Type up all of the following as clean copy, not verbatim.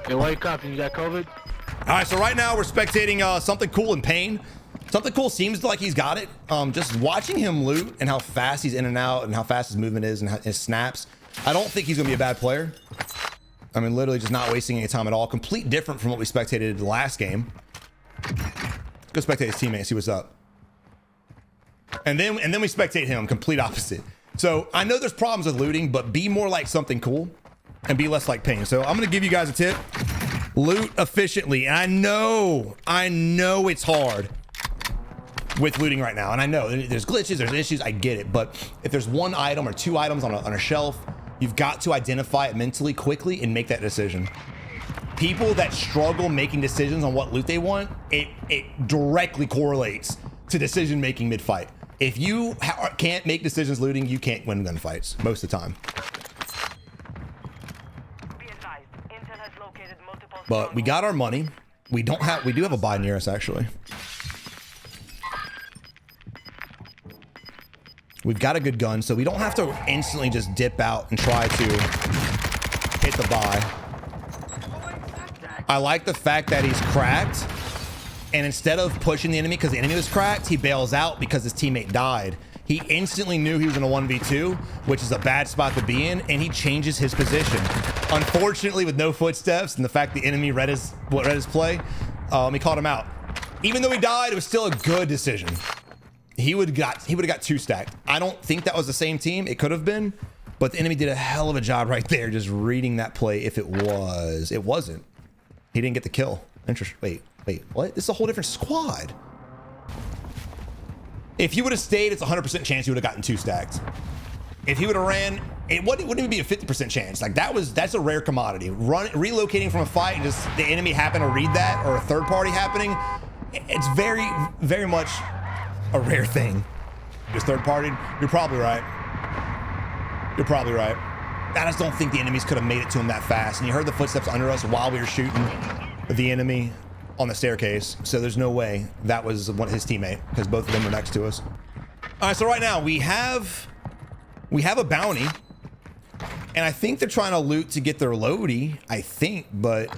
Hey, wake up. You got COVID? All right, so right now we're spectating something cool in pain. Something cool seems like he's got it. Just watching him loot and how fast he's in and out and how fast his movement is and how his snaps. I don't think he's gonna be a bad player. I mean, literally just not wasting any time at all. Complete different from what we spectated the last game. Let's go spectate his teammate, see what's up. And then we spectate him, complete opposite. So I know there's problems with looting, but be more like something cool and be less like pain. So I'm gonna give you guys a tip. Loot efficiently. And I know it's hard with looting right now. And I know there's glitches, there's issues, I get it. But if there's one item or two items on a shelf, you've got to identify it mentally quickly and make that decision. People that struggle making decisions on what loot they want, it directly correlates to decision making mid-fight. If you can't make decisions looting, you can't win gunfights most of the time. But we got our money. We do have a buy near us actually. We've got a good gun, so we don't have to instantly just dip out and try to hit the buy. I like the fact that he's cracked, and instead of pushing the enemy because the enemy was cracked, he bails out because his teammate died. He instantly knew he was in a 1v2, which is a bad spot to be in, and he changes his position. Unfortunately, with no footsteps and the fact the enemy read his play, he caught him out. Even though he died, it was still a good decision. He would have got two stacked. I don't think that was the same team. It could have been, but the enemy did a hell of a job right there, just reading that play. If it was, it wasn't. He didn't get the kill. Interesting. Wait, what? This is a whole different squad. If he would have stayed, it's a 100% chance he would have gotten two stacked. If he would have ran, it wouldn't even be a 50% chance. Like that's a rare commodity. Relocating from a fight and just the enemy happen to read that, or a third party happening, it's very, very much a rare thing. Just third party. You're probably right. You're probably right. I just don't think the enemies could have made it to him that fast. And you heard the footsteps under us while we were shooting the enemy on the staircase. So there's no way that was his teammate, because both of them were next to us. All right, so right now we have a bounty, and I think they're trying to loot to get their loadie, I think, but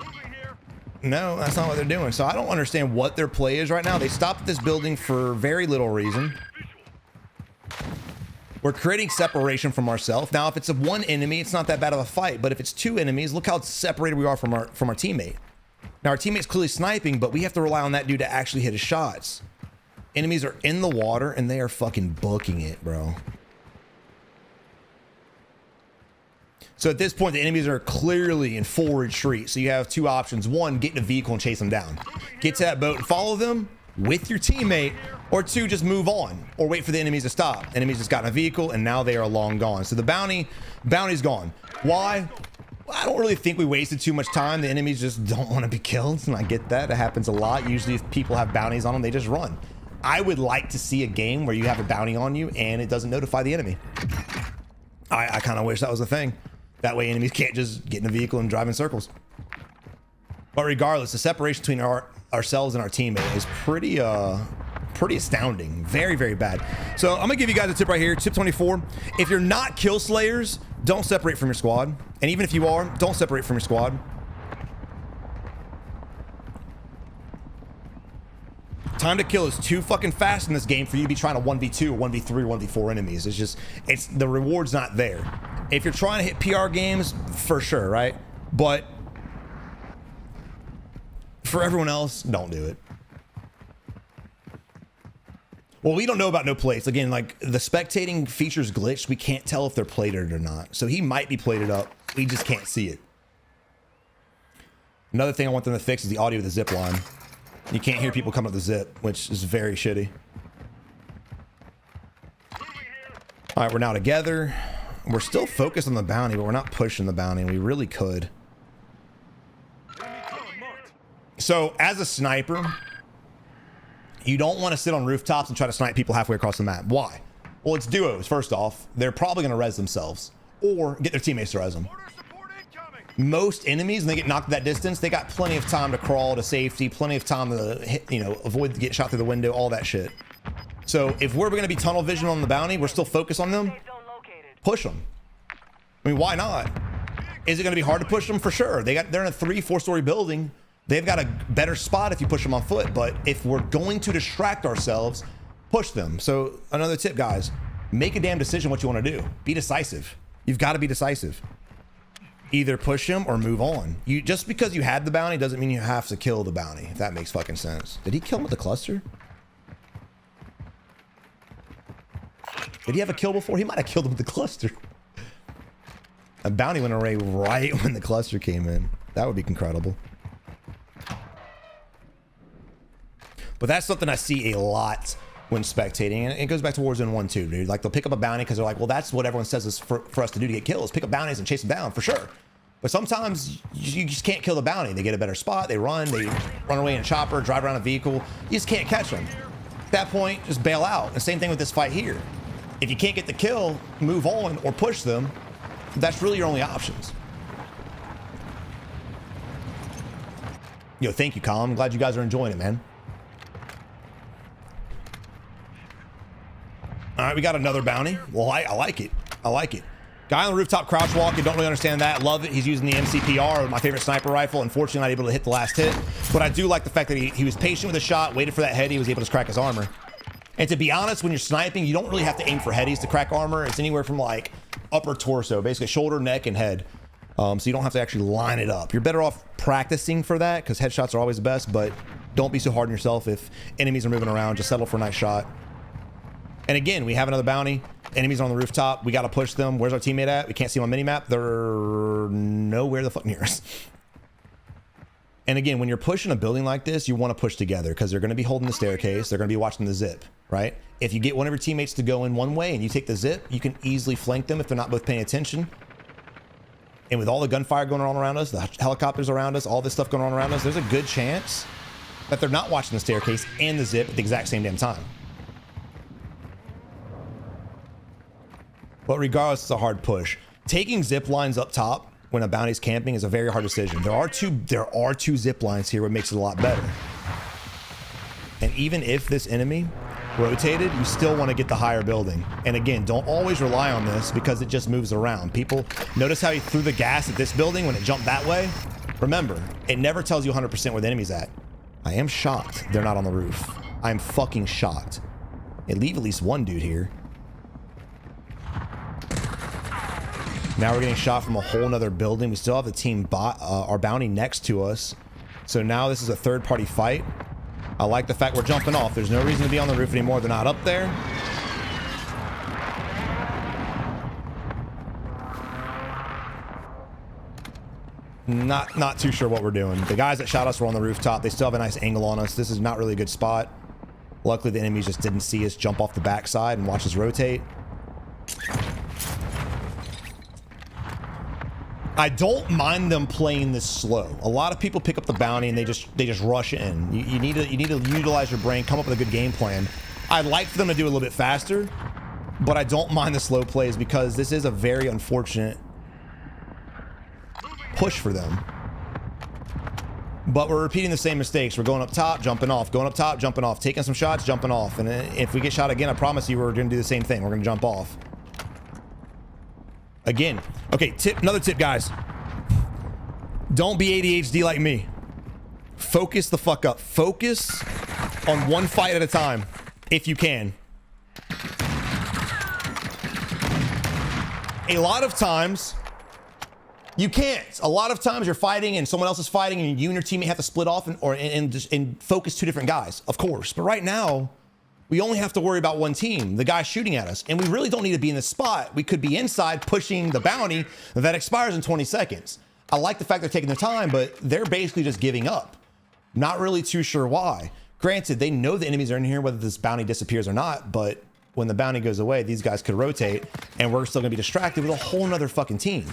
no, that's not what they're doing. So I don't understand what their play is right now. They stopped at this building for very little reason. We're creating separation from ourselves. Now, if it's one enemy, it's not that bad of a fight, but if it's two enemies, look how separated we are from our teammate. Now, our teammate's clearly sniping, but we have to rely on that dude to actually hit his shots. Enemies are in the water, and they are fucking booking it, bro. So at this point, the enemies are clearly in full retreat. So you have two options. One, get in a vehicle and chase them down. Get to that boat and follow them with your teammate. Or two, just move on or wait for the enemies to stop. Enemies just got in a vehicle, and now they are long gone. So the bounty's gone. Why? I don't really think we wasted too much time. The enemies just don't want to be killed, and I get that. It happens a lot. Usually if people have bounties on them, they just run. I would like to see a game where you have a bounty on you and it doesn't notify the enemy. I kind of wish that was a thing. That way enemies can't just get in a vehicle and drive in circles. But regardless, the separation between ourselves and our teammate is pretty astounding. Very, very bad. So I'm gonna give you guys a tip right here. Tip 24. If you're not kill slayers, don't separate from your squad. And even if you are, don't separate from your squad. Time to kill is too fucking fast in this game for you to be trying to 1v2 or 1v3 or 1v4 enemies. It's the reward's not there. If you're trying to hit PR games, for sure, right? But for everyone else, don't do it. Well, we don't know about no plates. Again, like the spectating features glitched. We can't tell if they're plated or not. So he might be plated up. We just can't see it. Another thing I want them to fix is the audio of the zip line. You can't hear people come up the zip, which is very shitty. All right, we're now together. We're still focused on the bounty, but we're not pushing the bounty. We really could. So as a sniper, you don't want to sit on rooftops and try to snipe people halfway across the map. Why? Well, it's duos. First off, they're probably going to res themselves or get their teammates to res them. Most enemies, when they get knocked at that distance, they got plenty of time to crawl to safety, plenty of time to hit, avoid to get shot through the window, all that shit. So if we're going to be tunnel vision on the bounty, we're still focused on them, push them. I mean, why not? Is it going to be hard to push them? For sure. They're in a 3-4 story building. They've got a better spot if you push them on foot. But if we're going to distract ourselves, push them. So another tip, guys, make a damn decision what you want to do. Be decisive. You've got to be decisive. Either push him or move on. Just because you had the bounty doesn't mean you have to kill the bounty, if that makes fucking sense. Did he kill him with the cluster? Did he have a kill before? He might have killed him with the cluster. A bounty went away right when the cluster came in. That would be incredible. But that's something I see a lot when spectating, and it goes back to Warzone 1 too, dude. Like, they'll pick up a bounty because they're like, well, that's what everyone says is for us to do to get kills. Pick up bounties and chase them down, for sure. But sometimes you just can't kill the bounty. They get a better spot, they run away in a chopper, drive around a vehicle. You just can't catch them. At that point, just bail out. The same thing with this fight here. If you can't get the kill, move on or push them. That's really your only options. Yo, thank you, Colin. I'm glad you guys are enjoying it, man. All right, we got another bounty. Well, I like it. I like it. Guy on the rooftop crouch walking. Don't really understand that. Love it. He's using the MCPR, my favorite sniper rifle. Unfortunately, not able to hit the last hit. But I do like the fact that he was patient with the shot, waited for that head. He was able to crack his armor. And to be honest, when you're sniping, you don't really have to aim for headies to crack armor. It's anywhere from like upper torso, basically shoulder, neck, and head. So you don't have to actually line it up. You're better off practicing for that because headshots are always the best, but don't be so hard on yourself if enemies are moving around. Just settle for a nice shot. And again, we have another bounty. Enemies on the rooftop. We got to push them. Where's our teammate at? We can't see them on minimap. They're nowhere the fuck near us. And again, when you're pushing a building like this, you want to push together because they're going to be holding the staircase. They're going to be watching the zip, right? If you get one of your teammates to go in one way and you take the zip, you can easily flank them if they're not both paying attention. And with all the gunfire going on around us, the helicopters around us, all this stuff going on around us, there's a good chance that they're not watching the staircase and the zip at the exact same damn time. But regardless, it's a hard push. Taking zip lines up top when a bounty's camping is a very hard decision. There are two zip lines here, what makes it a lot better. And even if this enemy rotated, you still want to get the higher building. And again, don't always rely on this because it just moves around. People, notice how he threw the gas at this building when it jumped that way? Remember, it never tells you 100% where the enemy's at. I am shocked they're not on the roof. I'm fucking shocked. They leave at least one dude here. Now we're getting shot from a whole nother building. We still have the team our bounty next to us. So now this is a third-party fight. I like the fact we're jumping off. There's no reason to be on the roof anymore. They're not up there. Not too sure what we're doing. The guys that shot us were on the rooftop. They still have a nice angle on us. This is not really a good spot. Luckily, the enemies just didn't see us jump off the backside and watch us rotate. I don't mind them playing this slow. A lot of people pick up the bounty and they just rush in. You need to utilize your brain, come up with a good game plan. I'd like for them to do a little bit faster, but I don't mind the slow plays because this is a very unfortunate push for them. But we're repeating the same mistakes. We're going up top, jumping off, going up top, jumping off, taking some shots, jumping off. And if we get shot again, I promise you we're going to do the same thing. We're going to jump off. Again, okay, another tip, guys. Don't be ADHD like me. Focus the fuck up. Focus on one fight at a time, if you can. A lot of times, you can't. A lot of times you're fighting and someone else is fighting and you and your teammate have to split off and focus two different guys, of course. But right now, we only have to worry about one team, the guy shooting at us. And we really don't need to be in this spot. We could be inside pushing the bounty that expires in 20 seconds. I like the fact they're taking their time, but they're basically just giving up. Not really too sure why. Granted, they know the enemies are in here, whether this bounty disappears or not, but when the bounty goes away, these guys could rotate and we're still gonna be distracted with a whole nother fucking team.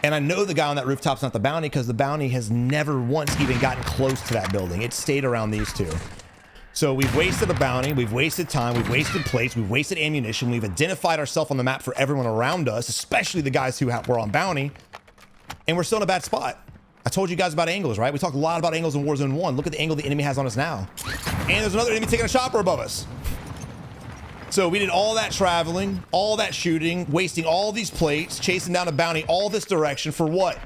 And I know the guy on that rooftop's not the bounty because the bounty has never once even gotten close to that building. It stayed around these two. So we've wasted a bounty, we've wasted time, we've wasted plates, we've wasted ammunition, we've identified ourselves on the map for everyone around us, especially the guys who were on bounty, and we're still in a bad spot. I told you guys about angles, right? We talked a lot about angles in Warzone 1. Look at the angle the enemy has on us now. And there's another enemy taking a chopper above us. So we did all that traveling, all that shooting, wasting all these plates, chasing down a bounty all this direction for what?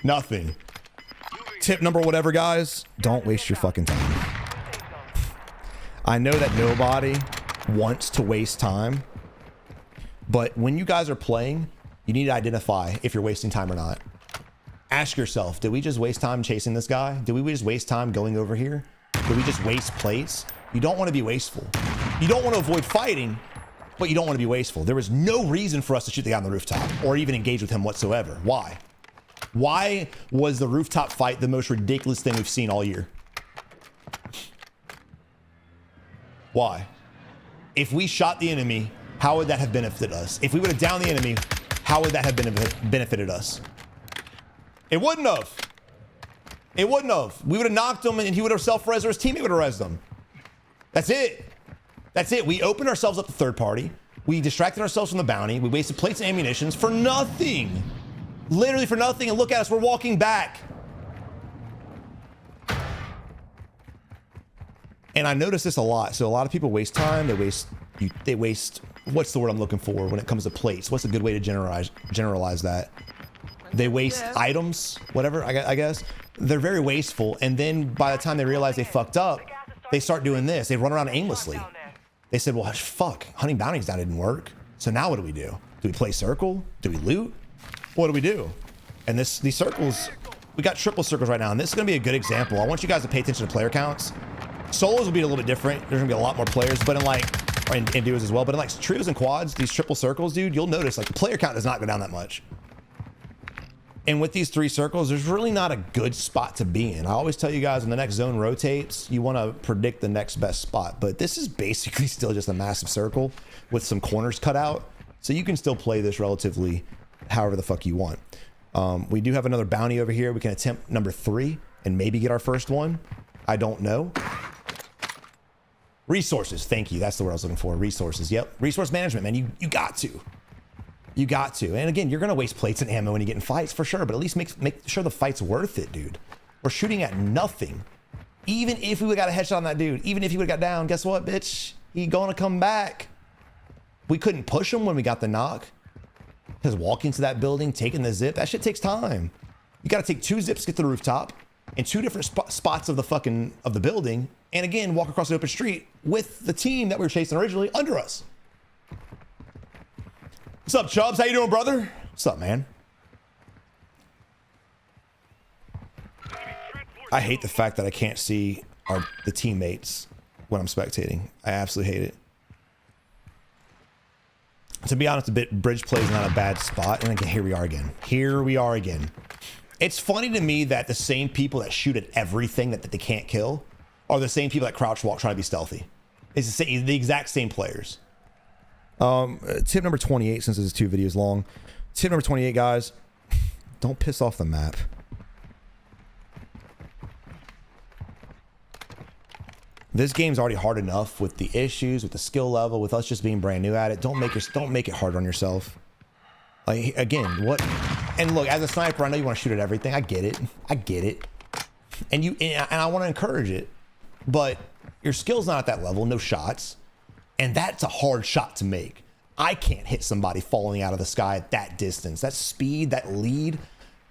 Nothing. Tip number whatever, guys. Don't waste your fucking time. I know that nobody wants to waste time, but when you guys are playing, you need to identify if you're wasting time or not. Ask yourself, did we just waste time chasing this guy? Did we just waste time going over here? Did we just waste plates? You don't want to be wasteful. You don't want to avoid fighting, but you don't want to be wasteful. There was no reason for us to shoot the guy on the rooftop or even engage with him whatsoever. Why? Why was the rooftop fight the most ridiculous thing we've seen all year? Why? If we shot the enemy, how would that have benefited us? If we would have downed the enemy, how would that have benefited us? It wouldn't have. It wouldn't have. We would have knocked him and he would have self-res or his teammate would have resed him. That's it. That's it. We opened ourselves up to third party. We distracted ourselves from the bounty. We wasted plates and ammunitions for nothing. Literally for nothing. And look at us. We're walking back. And I notice this a lot. So a lot of people waste time. They waste, what's the word I'm looking for when it comes to plates? What's a good way to generalize that? They waste items, whatever, I guess. They're very wasteful. And then by the time they realize they fucked up, they start doing this. They run around aimlessly. They said, well, fuck, hunting bounties, that didn't work. So now what do we do? Do we play circle? Do we loot? What do we do? And these circles, we got triple circles right now. And this is going to be a good example. I want you guys to pay attention to player counts. Solos will be a little bit different. There's going to be a lot more players, but in like, and duos as well. But in like trios and quads, these triple circles, dude, you'll notice like the player count does not go down that much. And with these three circles, there's really not a good spot to be in. I always tell you guys when the next zone rotates, you want to predict the next best spot. But this is basically still just a massive circle with some corners cut out. So you can still play this relatively however the fuck you want. We do have another bounty over here. We can attempt number 3 and maybe get our first one. I don't know. Resources. Thank you. That's the word I was looking for. Resources. Yep. Resource management, man. You got to. You got to. And again, you're going to waste plates and ammo when you get in fights for sure, but at least make sure the fight's worth it, dude. We're shooting at nothing. Even if we would have got a headshot on that dude, even if he would have got down, guess what, bitch? He going to come back. We couldn't push him when we got the knock. Because walking to that building, taking the zip, that shit takes time. You got to take 2 zips to get to the rooftop and 2 different spots of the building. And again, walk across the open street with the team that we were chasing originally under us. What's up, Chubbs? How you doing, brother? What's up, man? I hate the fact that I can't see the teammates when I'm spectating. I absolutely hate it. To be honest, bridge play is not a bad spot. And again, here we are again. Here we are again. It's funny to me that the same people that shoot at everything that they can't kill are the same people that crouch walk trying to be stealthy. It's the exact same players. Tip number 28, since this is 2 videos long. Tip number 28, guys. Don't piss off the map. This game's already hard enough with the issues, with the skill level, with us just being brand new at it. Don't make it hard on yourself. Like, again, what? And look, as a sniper, I know you want to shoot at everything. I get it. I get it. And I want to encourage it. But your skill's not at that level. No shots. And that's a hard shot to make. I can't hit somebody falling out of the sky at that distance. That speed, that lead.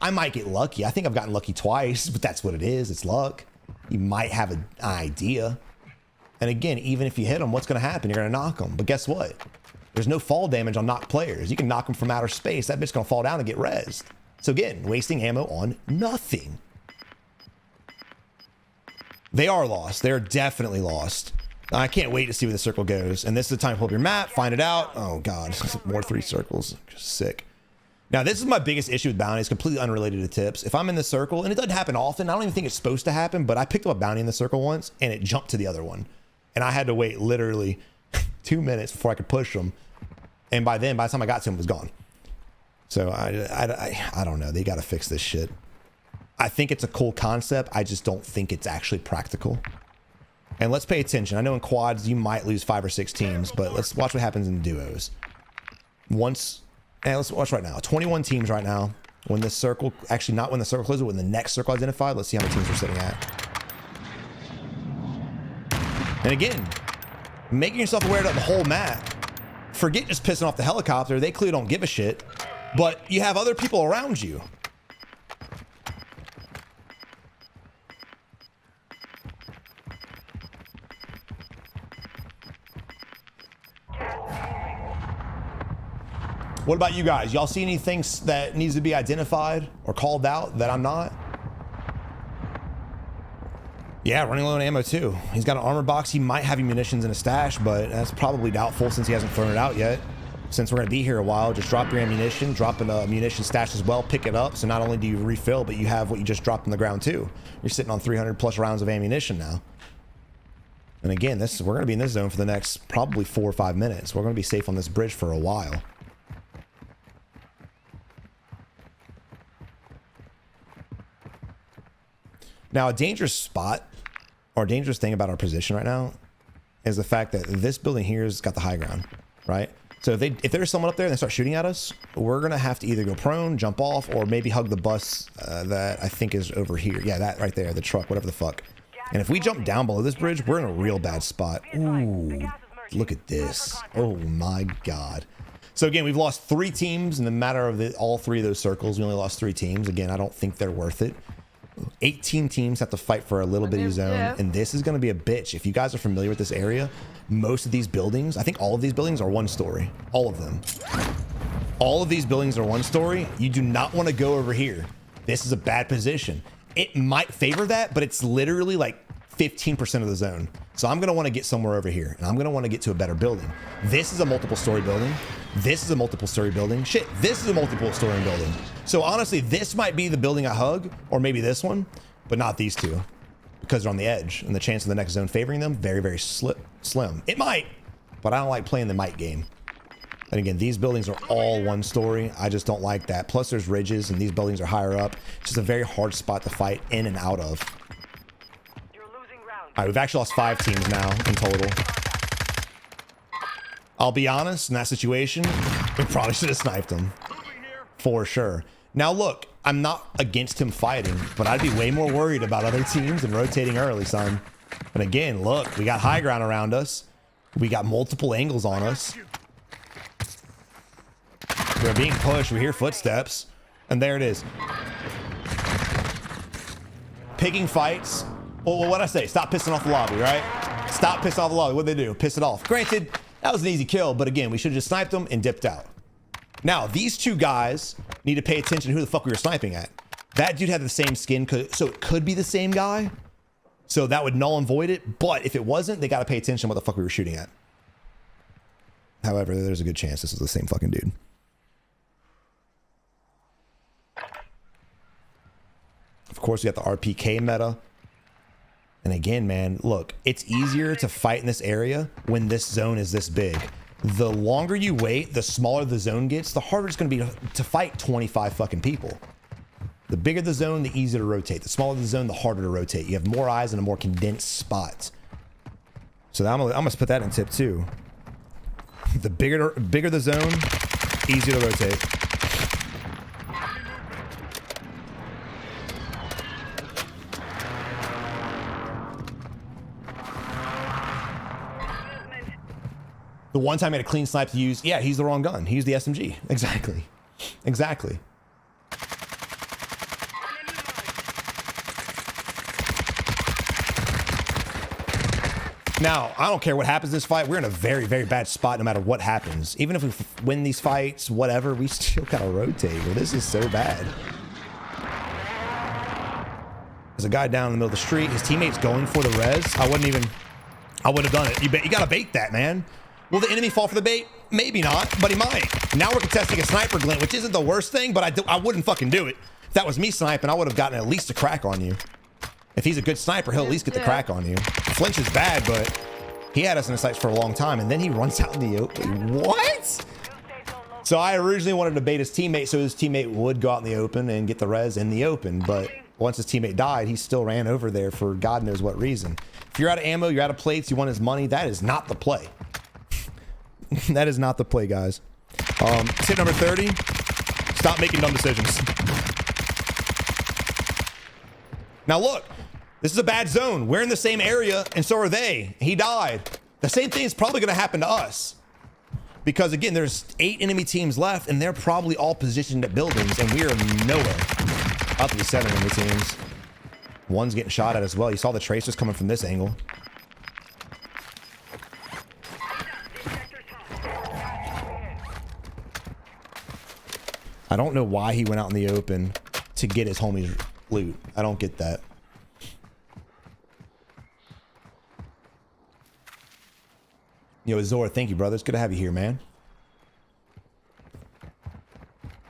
I might get lucky. I think I've gotten lucky twice, but that's what it is. It's luck. You might have an idea. And again, even if you hit them, what's going to happen? You're going to knock them. But guess what? There's no fall damage on knocked players. You can knock them from outer space. That bitch's going to fall down and get rezzed. So again, wasting ammo on nothing. They are lost. They're definitely lost. I can't wait to see where the circle goes. And this is the time to pull up your map, find it out. Oh God, more 3 circles. Just sick. Now, this is my biggest issue with bounties, completely unrelated to tips. If I'm in the circle, and it doesn't happen often, I don't even think it's supposed to happen, but I picked up a bounty in the circle once and it jumped to the other one. And I had to wait literally 2 minutes before I could push them. And by the time I got to him, it was gone. So I don't know. They got to fix this shit. I think it's a cool concept. I just don't think it's actually practical. And let's pay attention. I know in quads, you might lose 5 or 6 teams, but let's watch what happens in duos. Let's watch right now. 21 teams right now. When the circle, actually not when the circle closes, but when the next circle identified, let's see how many teams we're sitting at. And again, Making yourself aware of the whole map. Forget just pissing off the helicopter. They clearly don't give a shit. But you have other people around you. What about you guys? Y'all see anything that needs to be identified or called out that I'm not? Yeah, running low on ammo too. He's got an armor box. He might have munitions in a stash, but that's probably doubtful since he hasn't thrown it out yet. Since we're gonna be here a while, just drop your ammunition, drop in a munition stash as well, pick it up. So not only do you refill, but you have what you just dropped on the ground too. You're sitting on 300 plus rounds of ammunition now. And again, we're gonna be in this zone for the next probably 4 or 5 minutes. We're gonna be safe on this bridge for a while. Now, a dangerous spot or a dangerous thing about our position right now is the fact that this building here has got the high ground, right? So if there's someone up there and they start shooting at us, we're going to have to either go prone, jump off, or maybe hug the bus that I think is over here. Yeah, that right there, the truck, whatever the fuck. And if we jump down below this bridge, we're in a real bad spot. Ooh, look at this. Oh my God. So again, we've lost 3 teams in the matter of all 3 of those circles. We only lost 3 teams. Again, I don't think they're worth it. 18 teams have to fight for a little bitty zone, and this is going to be a bitch. If you guys are familiar with this area, most of these buildings, I think all of these buildings are 1 story. All of them. All of these buildings are 1 story. You do not want to go over here. This is a bad position. It might favor that, but it's literally like 15% of the zone. So I'm going to want to get somewhere over here, and I'm going to want to get to a better building. This is a multiple story building. This is a multiple story building. Shit, this is a multiple story building. So honestly, this might be the building I hug, or maybe this one, but not these 2 because they're on the edge, and the chance of the next zone favoring them, very, very slim. It might, but I don't like playing the might game. And again, these buildings are all 1 story. I just don't like that. Plus there's ridges, and these buildings are higher up. It's just a very hard spot to fight in and out of. All right, we've actually lost 5 teams now in total. I'll be honest, in that situation, we probably should have sniped him. For sure. Now look, I'm not against him fighting, but I'd be way more worried about other teams and rotating early, son. And again, look, we got high ground around us. We got multiple angles on us. We're being pushed. We hear footsteps. And there it is. Picking fights. Well, what'd I say? Stop pissing off the lobby, right? Stop pissing off the lobby. What'd they do? Piss it off. Granted, that was an easy kill, but again, we should have just sniped them and dipped out. Now, these 2 guys need to pay attention to who the fuck we were sniping at. That dude had the same skin, so it could be the same guy. So that would null and void it. But if it wasn't, they got to pay attention to what the fuck we were shooting at. However, there's a good chance this is the same fucking dude. Of course, we got the RPK meta. And again, man, look, it's easier to fight in this area when this zone is this big. The longer you wait, the smaller the zone gets, the harder it's going to be to fight 25 fucking people. The bigger the zone, the easier to rotate. The smaller the zone, the harder to rotate. You have more eyes in a more condensed spot. So I'm gonna put that in tip 2. The bigger the zone, easier to rotate. The one time I had a clean snipe to use, yeah, he's the wrong gun. He used the SMG. Exactly. Exactly. Now, I don't care what happens in this fight. We're in a very, very bad spot no matter what happens. Even if we win these fights, whatever, we still gotta rotate. Well, this is so bad. There's a guy down in the middle of the street. His teammate's going for the res. I wouldn't have done it. You gotta bait that, man. Will the enemy fall for the bait? Maybe not, but he might. Now we're contesting a sniper glint, which isn't the worst thing, but I wouldn't fucking do it. If that was me sniping, I would have gotten at least a crack on you. If he's a good sniper, he'll at least get the crack on you. Flinch is bad, but he had us in his sights for a long time, and then he runs out in the open. What? So I originally wanted to bait his teammate so his teammate would go out in the open and get the res in the open, but once his teammate died, he still ran over there for God knows what reason. If you're out of ammo, you're out of plates, you want his money, that is not the play. That is not the play, guys. Tip number 30, stop making dumb decisions. Now look, this is a bad zone. We're in the same area, and so are they. He died. The same thing is probably going to happen to us. Because again, there's 8 enemy teams left, and they're probably all positioned at buildings, and we are nowhere. Up to 7 enemy teams. One's getting shot at as well. You saw the tracers coming from this angle. I don't know why he went out in the open to get his homies loot. I don't get that. Yo, Zora, thank you, brother. It's good to have you here, man.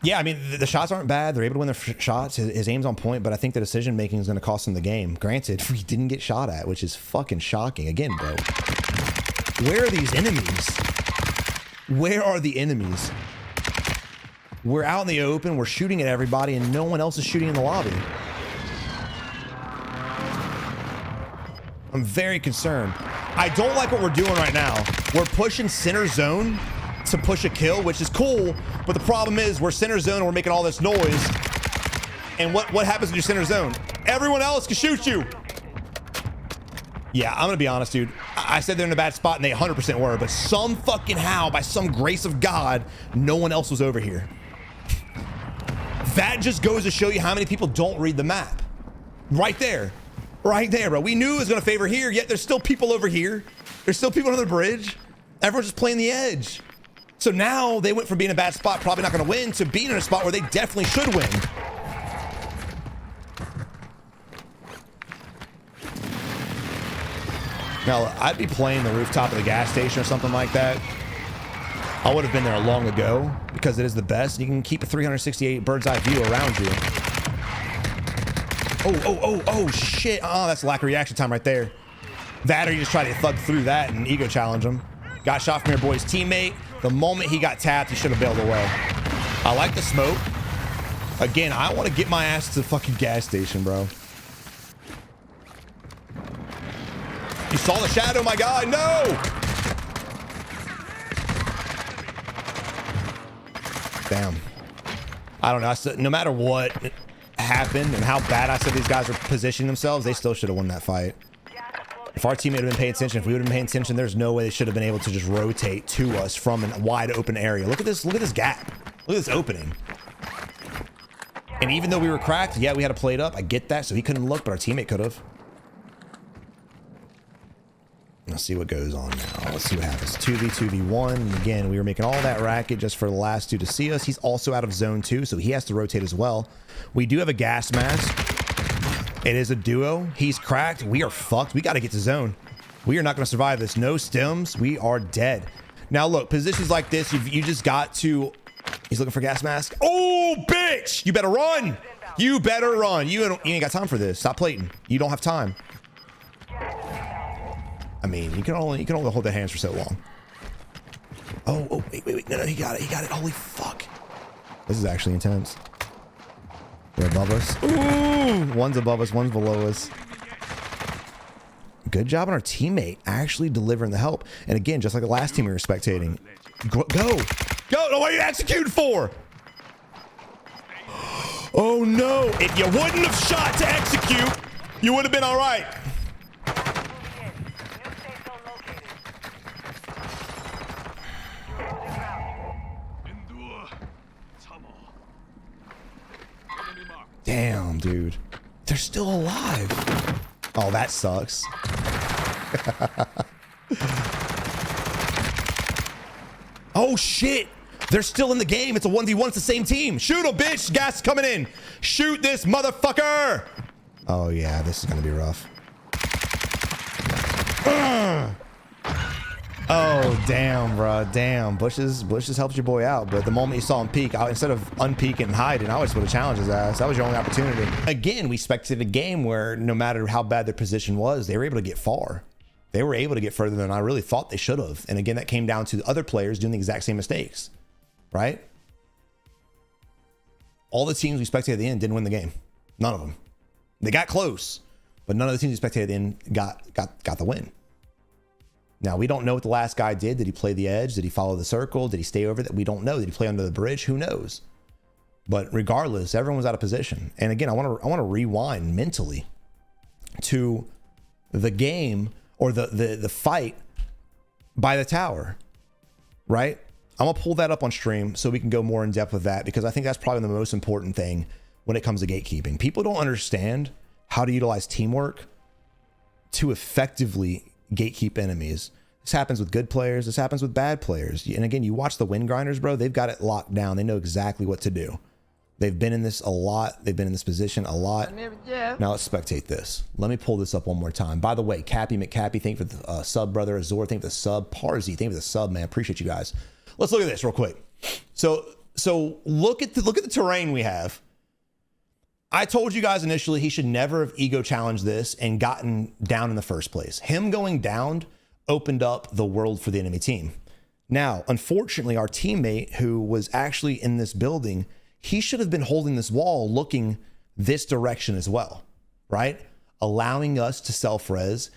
Yeah, I mean, the shots aren't bad. They're able to win their shots. His aim's on point, but I think the decision making is going to cost him the game. Granted, he didn't get shot at, which is fucking shocking. Again, bro. Where are these enemies? Where are the enemies? We're out in the open. We're shooting at everybody, and no one else is shooting in the lobby. I'm very concerned. I don't like what we're doing right now. We're pushing center zone to push a kill, which is cool, but the problem is we're center zone and we're making all this noise. And what happens in your center zone? Everyone else can shoot you. Yeah, I'm gonna be honest, dude. I said they're in a bad spot, and they 100% were, but some fucking how, by some grace of God, no one else was over here. That just goes to show you how many people don't read the map. Right there. Right there, bro. We knew it was going to favor here, yet there's still people over here. There's still people on the bridge. Everyone's just playing the edge. So now they went from being in a bad spot, probably not going to win, to being in a spot where they definitely should win. Now, I'd be playing the rooftop of the gas station or something like that. I would have been there long ago because it is the best. You can keep a 368 bird's eye view around you. Oh, shit. Oh, that's lack of reaction time right there. That or you just try to thug through that and ego challenge him. Got shot from your boy's teammate. The moment he got tapped, he should have bailed away. I like the smoke. Again, I want to get my ass to the fucking gas station, bro. You saw the shadow, my guy. No! Damn. I don't know. No matter what happened and how bad I said these guys were positioning themselves, they still should have won that fight. If our teammate would have been paying attention, if we would have been paying attention, there's no way they should have been able to just rotate to us from a wide open area. Look at this gap. Look at this opening. And even though we were cracked, yeah, we had to play it up. I get that. So he couldn't look, but our teammate could have. Let's see what goes on now. Let's see what happens. 2v1. And again, we were making all that racket just for the last two to see us. He's also out of zone 2, so he has to rotate as well. We do have a gas mask. It is a duo. He's cracked. We are fucked. We got to get to zone. We are not going to survive this. No stems. We are dead. Now, look, positions like this, you just got to... He's looking for gas mask. Oh, bitch! You better run! You better run. You ain't got time for this. Stop plating. You don't have time. I mean, you can only hold their hands for so long. Oh, wait. No, he got it. Holy fuck. This is actually intense. They're above us. Ooh! One's above us, one's below us. Good job on our teammate actually delivering the help. And again, just like the last team we were spectating. Go! No, what are you executing for? Oh no! If you wouldn't have shot to execute, you would have been all right. Damn, dude. They're still alive. Oh, that sucks. Oh, shit. They're still in the game. It's a 1v1. It's the same team. Shoot him, bitch. Gas is coming in. Shoot this motherfucker. Oh, yeah. This is going to be rough. Oh, damn, bro. Damn. Bushes helped your boy out, but the moment you saw him peek, instead of unpeeking and hiding, I just would have challenged his ass. That was your only opportunity. Again, we spectated a game where no matter how bad their position was, they were able to get far. They were able to get further than I really thought they should have. And again, that came down to other players doing the exact same mistakes, right? All the teams we spectated at the end didn't win the game. None of them. They got close, but none of the teams we spectated at the end got the win. Now, we don't know what the last guy did. Did he play the edge? Did he follow the circle? Did he stay over that? We don't know. Did he play under the bridge? Who knows? But regardless, everyone was out of position. And again, I want to rewind mentally to the game or the fight by the tower, right? I'm gonna pull that up on stream so we can go more in depth with that, because I think that's probably the most important thing when it comes to gatekeeping. People don't understand how to utilize teamwork to effectively gatekeep enemies. This happens with good players. This happens with bad players. And again, you watch the win grinders, bro. They've got it locked down. They know exactly what to do. They've been in this a lot. They've been in this position a lot. Now let's spectate this. Let me pull this up one more time. By the way, Cappy McCappy, thank you for the sub, brother. Azor, thank you for the sub. Parzi, thank you for the sub, man. Appreciate you guys. Let's look at this real quick. So look at the terrain we have. I told you guys initially he should never have ego challenged this and gotten down in the first place. Him going down opened up the world for the enemy team. Now, unfortunately, our teammate who was actually in this building, he should have been holding this wall looking this direction as well, right? Allowing us to self-res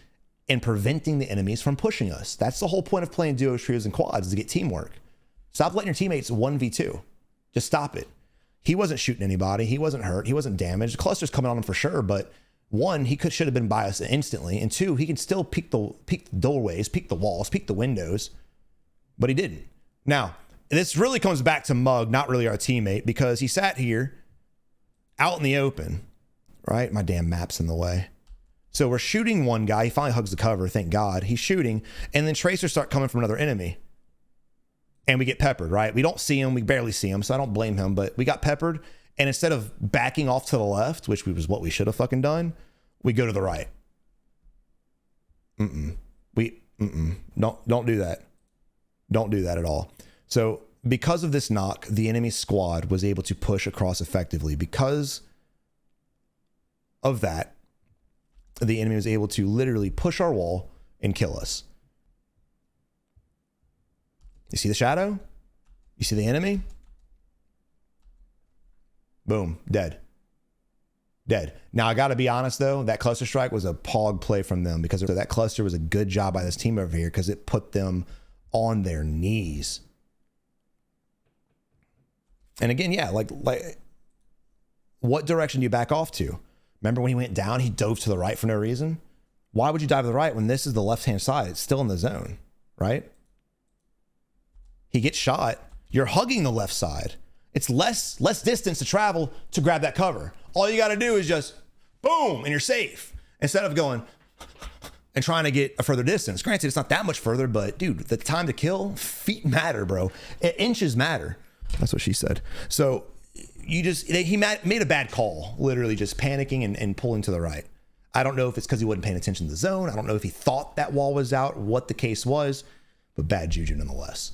and preventing the enemies from pushing us. That's the whole point of playing duos, trios, and quads, is to get teamwork. Stop letting your teammates 1v2. Just stop it. He wasn't shooting anybody. He wasn't hurt. He wasn't damaged. The cluster's coming on him for sure, but one, he should have been by us instantly, and two, he can still peek the doorways, peek the walls, peek the windows, but he didn't. Now, this really comes back to Mug, not really our teammate, because he sat here out in the open, right? My damn map's in the way. So we're shooting one guy. He finally hugs the cover, thank God. He's shooting, and then tracers start coming from another enemy. And we get peppered, right? We don't see him. We barely see him, so I don't blame him, but we got peppered. And instead of backing off to the left, which was what we should have fucking done, we go to the right. Don't do that. Don't do that at all. So because of this knock, the enemy squad was able to push across effectively. Because of that, the enemy was able to literally push our wall and kill us. You see the shadow? You see the enemy? Boom, dead. Dead. Now, I got to be honest, though, that cluster strike was a pog play from them, because that cluster was a good job by this team over here, because it put them on their knees. And again, yeah, like what direction do you back off to? Remember when he went down, he dove to the right for no reason? Why would you dive to the right when this is the left-hand side? It's still in the zone, right? He gets shot. You're hugging the left side. It's less distance to travel to grab that cover. All you got to do is just boom, and you're safe, instead of going and trying to get a further distance. Granted, it's not that much further, but dude, the time to kill, feet matter, bro. Inches matter. That's what she said. So he made a bad call, literally just panicking and pulling to the right. I don't know if it's because he wasn't paying attention to the zone. I don't know if he thought that wall was out, what the case was, but bad juju nonetheless.